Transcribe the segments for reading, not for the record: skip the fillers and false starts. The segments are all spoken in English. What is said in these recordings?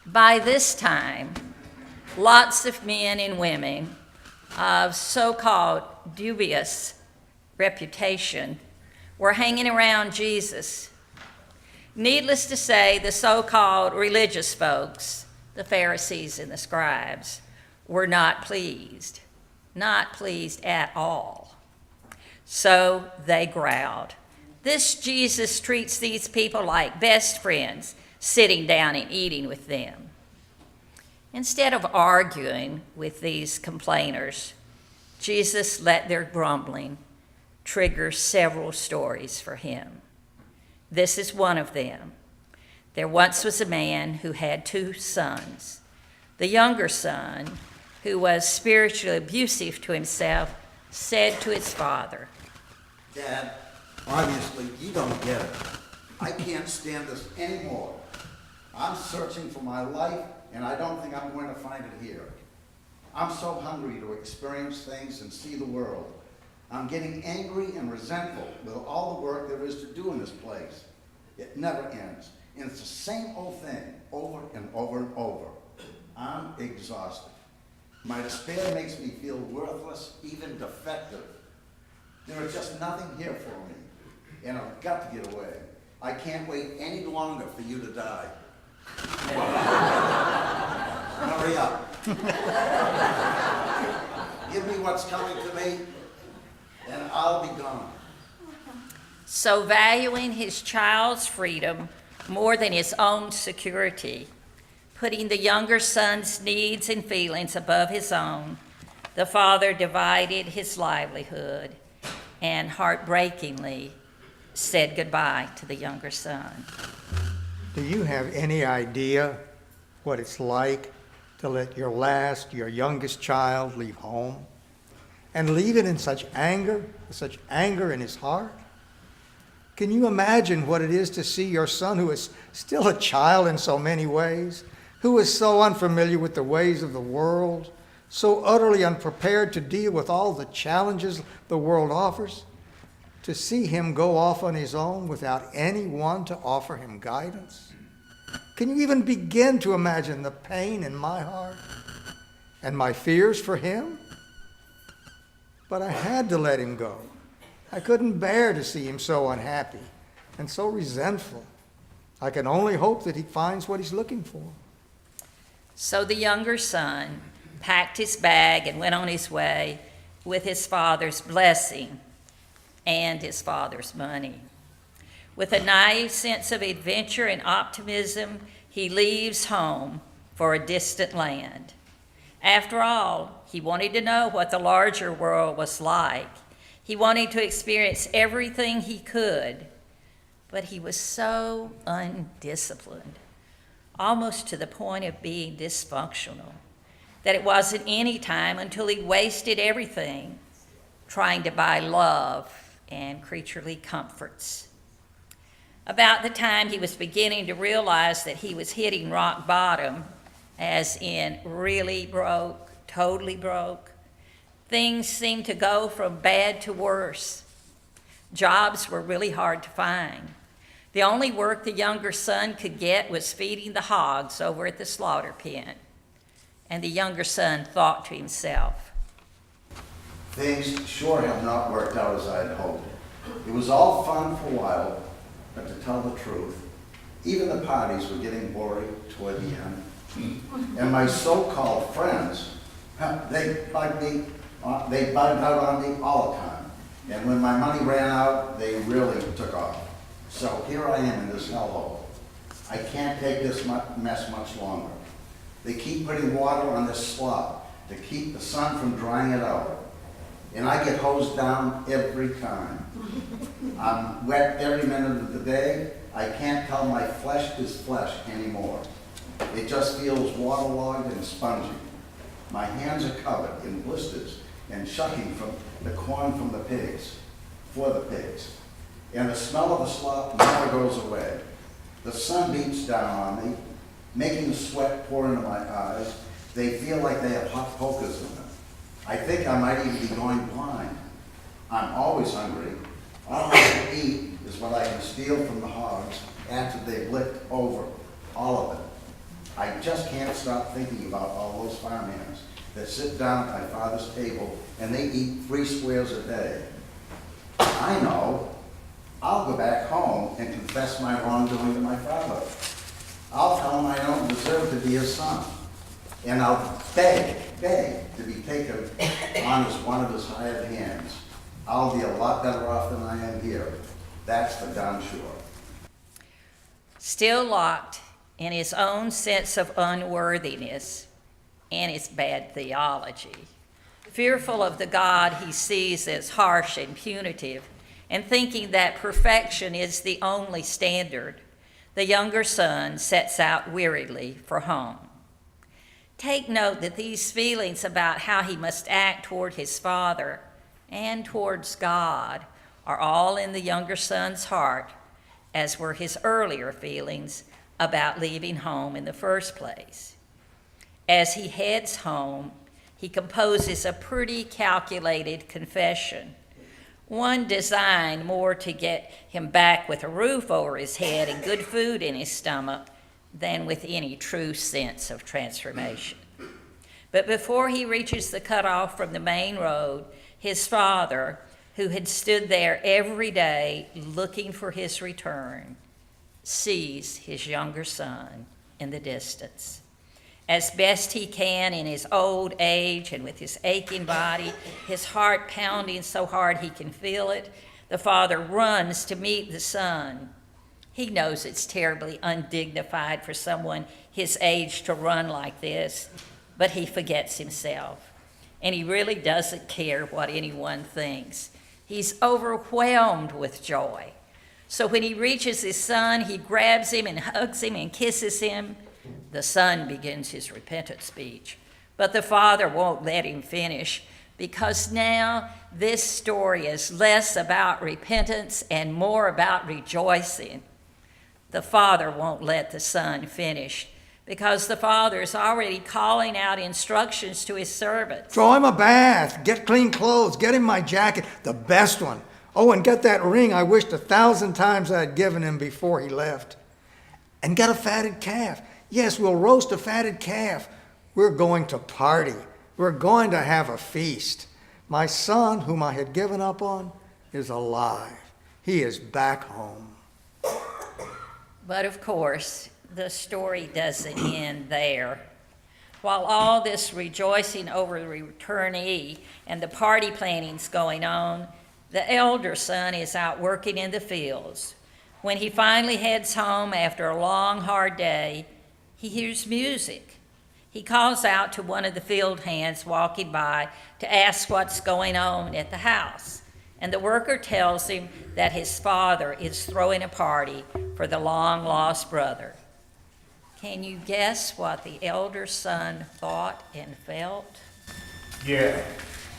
By this time, lots of men and women of so-called dubious reputation were hanging around Jesus. Needless to say, the so-called religious folks, the Pharisees and the scribes, were not pleased at all. So they growled. This Jesus treats these people like best friends, sitting down and eating with them. Instead of arguing with these complainers, Jesus let their grumbling trigger several stories for him. This is one of them. There once was a man who had 2 sons. The younger son, who was spiritually abusive to himself, said to his father, "Dad, obviously you don't get it. I can't stand this anymore. I'm searching for my life, and I don't think I'm going to find it here. I'm so hungry to experience things and see the world. I'm getting angry and resentful with all the work there is to do in this place. It never ends, and it's the same old thing over and over and over. I'm exhausted. My despair makes me feel worthless, even defective. There is just nothing here for me, and I've got to get away. I can't wait any longer for you to die. Hurry up. Give me what's coming to me, and I'll be gone." So valuing his child's freedom more than his own security, putting the younger son's needs and feelings above his own, the father divided his livelihood and heartbreakingly said goodbye to the younger son. Do you have any idea what it's like to let your youngest child leave home and leave it in such anger in his heart? Can you imagine what it is to see your son, who is still a child in so many ways, who is so unfamiliar with the ways of the world, so utterly unprepared to deal with all the challenges the world offers, to see him go off on his own without anyone to offer him guidance? Can you even begin to imagine the pain in my heart and my fears for him? But I had to let him go. I couldn't bear to see him so unhappy and so resentful. I can only hope that he finds what he's looking for. So the younger son packed his bag and went on his way with his father's blessing and his father's money. With a naive sense of adventure and optimism, he leaves home for a distant land. After all, he wanted to know what the larger world was like. He wanted to experience everything he could, but he was so undisciplined, almost to the point of being dysfunctional, that it wasn't any time until he wasted everything trying to buy love and creaturely comforts. About the time he was beginning to realize that he was hitting rock bottom, as in really broke, totally broke, things seemed to go from bad to worse. Jobs were really hard to find. The only work the younger son could get was feeding the hogs over at the slaughter pen. And the younger son thought to himself, "Things sure have not worked out as I had hoped. It was all fun for a while, but to tell the truth, even the parties were getting boring toward the end. And my so-called friends, they bugged out on me all the time. And when my money ran out, they really took off. So here I am in this hellhole. I can't take this mess much longer. They keep putting water on this slop to keep the sun from drying it out. And I get hosed down every time. I'm wet every minute of the day. I can't tell my flesh is flesh anymore. It just feels waterlogged and spongy. My hands are covered in blisters and shucking from the corn from the pigs, for the pigs. And the smell of the slop never goes away. The sun beats down on me, making the sweat pour into my eyes. They feel like they have hot pokers in them. I think I might even be going blind. I'm always hungry. All I can eat is what I can steal from the hogs after they've licked over all of it. I just can't stop thinking about all those farmhands that sit down at my father's table and they eat 3 squares a day. I know. I'll go back home and confess my wrongdoing to my father. I'll tell him I don't deserve to be his son. And I'll beg to be taken on as one of his hired hands. I'll be a lot better off than I am here. That's for darn sure. Still locked in his own sense of unworthiness and his bad theology, fearful of the God he sees as harsh and punitive, and thinking that perfection is the only standard, the younger son sets out wearily for home. Take note that these feelings about how he must act toward his father and towards God are all in the younger son's heart, as were his earlier feelings about leaving home in the first place. As he heads home, he composes a pretty calculated confession, one designed more to get him back with a roof over his head and good food in his stomach than with any true sense of transformation. But before he reaches the cutoff from the main road, his father, who had stood there every day looking for his return, sees his younger son in the distance. As best he can in his old age and with his aching body, his heart pounding so hard he can feel it, the father runs to meet the son. He knows it's terribly undignified for someone his age to run like this, but he forgets himself. And he really doesn't care what anyone thinks. He's overwhelmed with joy. So when he reaches his son, he grabs him and hugs him and kisses him. The son begins his repentant speech, but the father won't let him finish, because now this story is less about repentance and more about rejoicing. The father won't let the son finish, because the father is already calling out instructions to his servants. Throw him a bath, get clean clothes, get him my jacket, the best one. Oh, and get that ring I wished 1,000 times I'd given him before he left. And get a fatted calf. Yes, we'll roast a fatted calf. We're going to party. We're going to have a feast. My son, whom I had given up on, is alive. He is back home. But of course, the story doesn't end there. While all this rejoicing over the returnee and the party planning's going on, the elder son is out working in the fields. When he finally heads home after a long, hard day, he hears music. He calls out to one of the field hands walking by to ask what's going on at the house. And the worker tells him that his father is throwing a party for the long-lost brother. Can you guess what the elder son thought and felt? Yeah,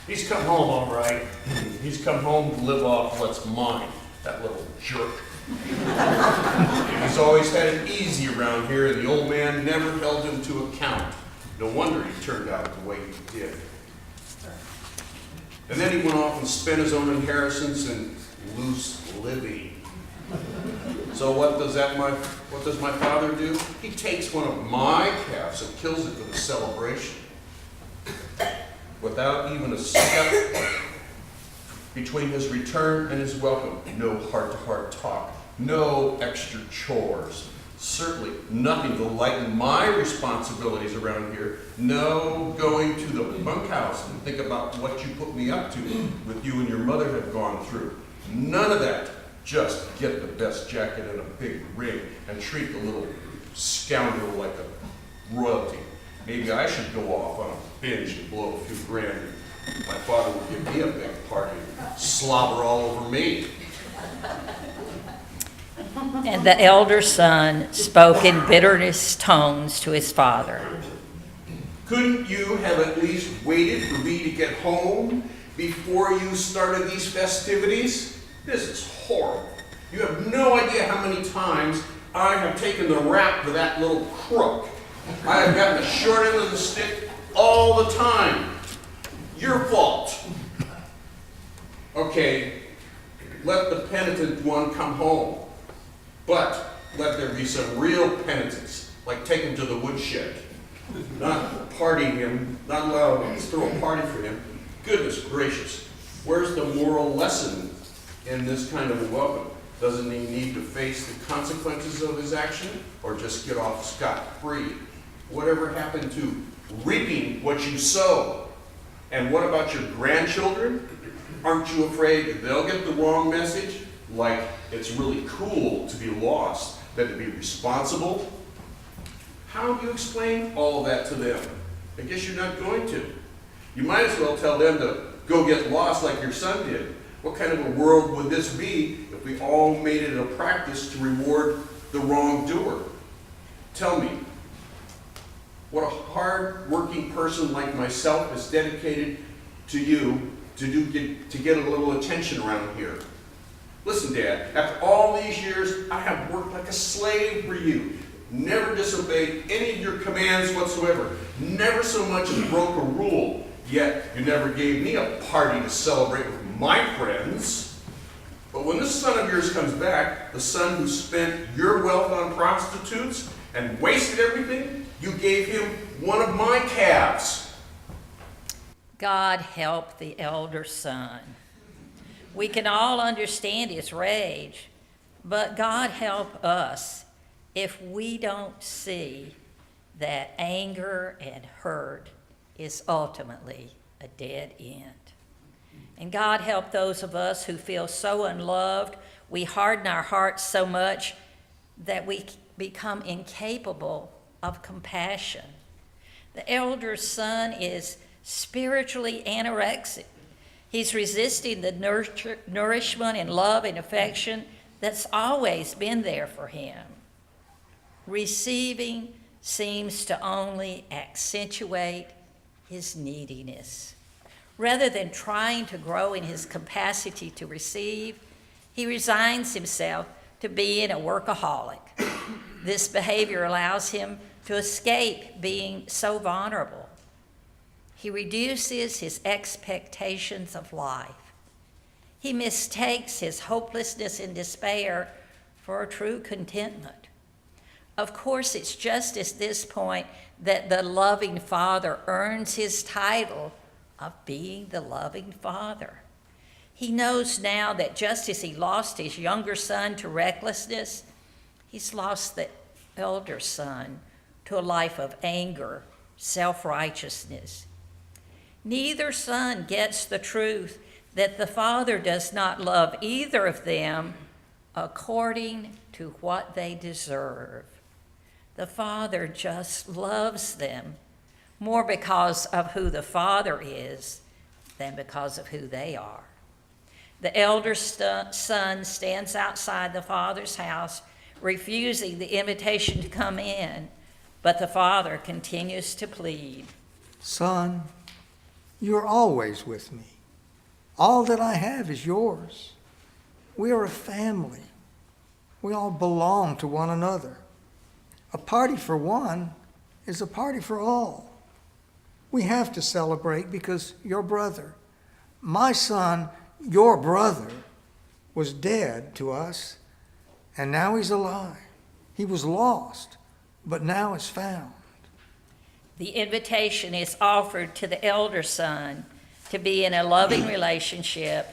he's come home all right. He's come home to live off what's mine, that little jerk. He's always had it easy around here, and the old man never held him to account. No wonder he turned out the way he did. And then he went off and spent his own inheritance in loose living. So what does my father do? He takes one of my calves and kills it for the celebration. Without even a step between his return and his welcome. No heart-to-heart talk. No extra chores. Certainly nothing to lighten my responsibilities around here. No going to the bunkhouse and think about what you put me up to with you and your mother have gone through. None of that. Just get the best jacket and a big ring and treat the little scoundrel like a royalty. Maybe I should go off on a binge and blow a few grand. My father would give me a big party and slobber all over me. And the elder son spoke in bitterest tones to his father. Couldn't you have at least waited for me to get home before you started these festivities? This is horrible. You have no idea how many times I have taken the rap for that little crook. I have gotten the short end of the stick all the time. Your fault. Okay, let the penitent one come home. But let there be some real penitence. like take him to the woodshed, not party him, not allow him to throw a party for him. Goodness gracious, where's the moral lesson in this kind of a welcome? Doesn't he need to face the consequences of his action, or just get off scot-free? Whatever happened to reaping what you sow? And what about your grandchildren? Aren't you afraid they'll get the wrong message? Like it's really cool to be lost, than to be responsible? How do you explain all that to them? I guess you're not going to. You might as well tell them to go get lost like your son did. What kind of a world would this be if we all made it a practice to reward the wrongdoer? Tell me, what a hard-working person like myself is dedicated to you to get a little attention around here. Listen, Dad, after all these years, I have worked like a slave for you. Never disobeyed any of your commands whatsoever. Never so much as broke a rule. Yet you never gave me a party to celebrate with my friends. But when this son of yours comes back, the son who spent your wealth on prostitutes and wasted everything, you gave him one of my calves. God help the elder son. We can all understand his rage, but God help us if we don't see that anger and hurt is ultimately a dead end. And God help those of us who feel so unloved, we harden our hearts so much that we become incapable of compassion. The elder son is spiritually anorexic. He's resisting the nourishment and love and affection that's always been there for him. Receiving seems to only accentuate his neediness. Rather than trying to grow in his capacity to receive, he resigns himself to being a workaholic. This behavior allows him to escape being so vulnerable. He reduces his expectations of life. He mistakes his hopelessness and despair for a true contentment. Of course, it's just at this point that the loving father earns his title of being the loving father. He knows now that just as he lost his younger son to recklessness, he's lost the elder son to a life of anger, self-righteousness. Neither son gets the truth that the father does not love either of them according to what they deserve. The father just loves them more because of who the father is than because of who they are. The elder son stands outside the father's house, refusing the invitation to come in, but the father continues to plead. Son, you're always with me. All that I have is yours. We are a family. We all belong to one another. A party for one is a party for all. We have to celebrate because your brother, my son, your brother, was dead to us, and now he's alive. He was lost, but now is found. The invitation is offered to the elder son to be in a loving relationship,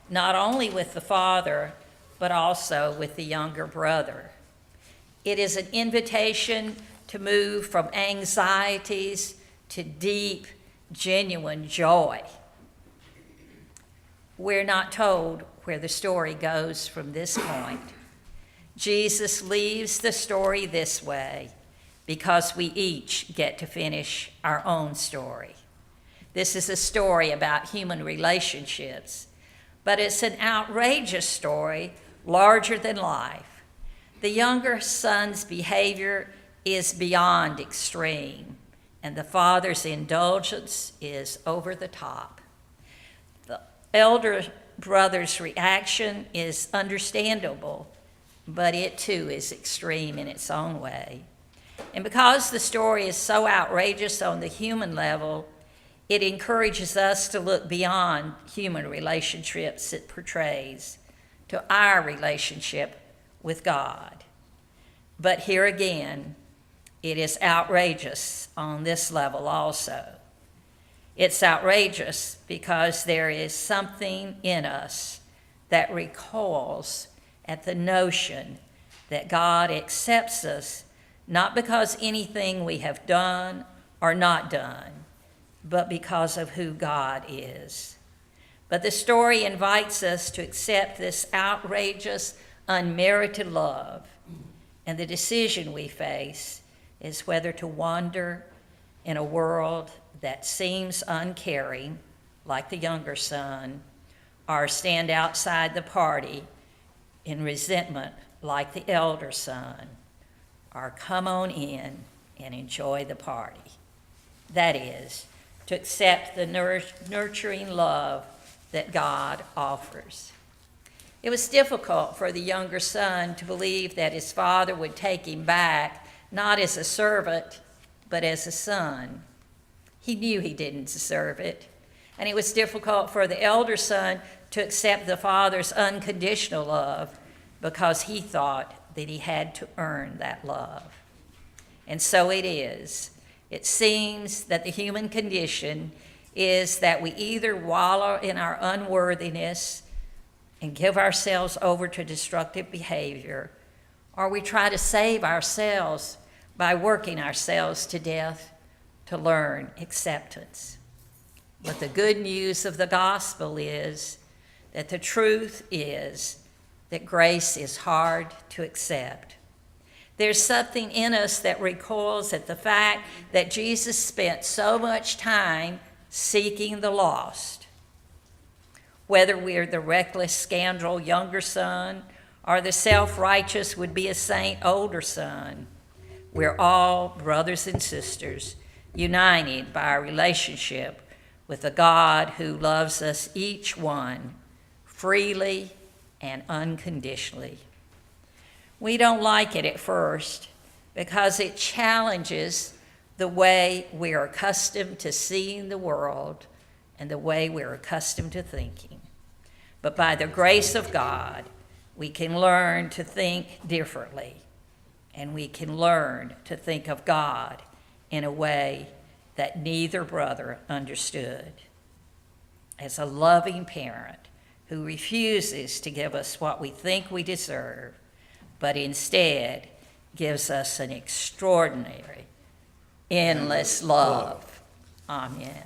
not only with the father, but also with the younger brother. It is an invitation to move from anxieties to deep, genuine joy. We're not told where the story goes from this point. Jesus leaves the story this way because we each get to finish our own story. This is a story about human relationships, but it's an outrageous story, larger than life. The younger son's behavior is beyond extreme, and the father's indulgence is over the top. The elder brother's reaction is understandable, but it too is extreme in its own way. And because the story is so outrageous on the human level, it encourages us to look beyond human relationships it portrays to our relationship with God. But here again, it is outrageous on this level also. It's outrageous because there is something in us that recoils at the notion that God accepts us not because anything we have done or not done, but because of who God is. But the story invites us to accept this outrageous, unmerited love, and the decision we face is whether to wander in a world that seems uncaring, like the younger son, or stand outside the party in resentment, like the elder son, or come on in and enjoy the party. That is, to accept the nurturing love that God offers. It was difficult for the younger son to believe that his father would take him back, not as a servant, but as a son. He knew he didn't deserve it. And it was difficult for the elder son to accept the father's unconditional love because he thought that he had to earn that love. And so it is. It seems that the human condition is that we either wallow in our unworthiness and give ourselves over to destructive behavior, or we try to save ourselves by working ourselves to death to learn acceptance. But the good news of the gospel is that the truth is that grace is hard to accept. There's something in us that recoils at the fact that Jesus spent so much time seeking the lost. Whether we're the reckless scoundrel younger son or the self-righteous would-be-a-saint older son, we're all brothers and sisters, united by our relationship with a God who loves us each one freely and unconditionally. We don't like it at first because it challenges the way we are accustomed to seeing the world and the way we're accustomed to thinking. But by the grace of God, we can learn to think differently, and we can learn to think of God in a way that neither brother understood. As a loving parent who refuses to give us what we think we deserve, but instead gives us an extraordinary, endless love. Amen.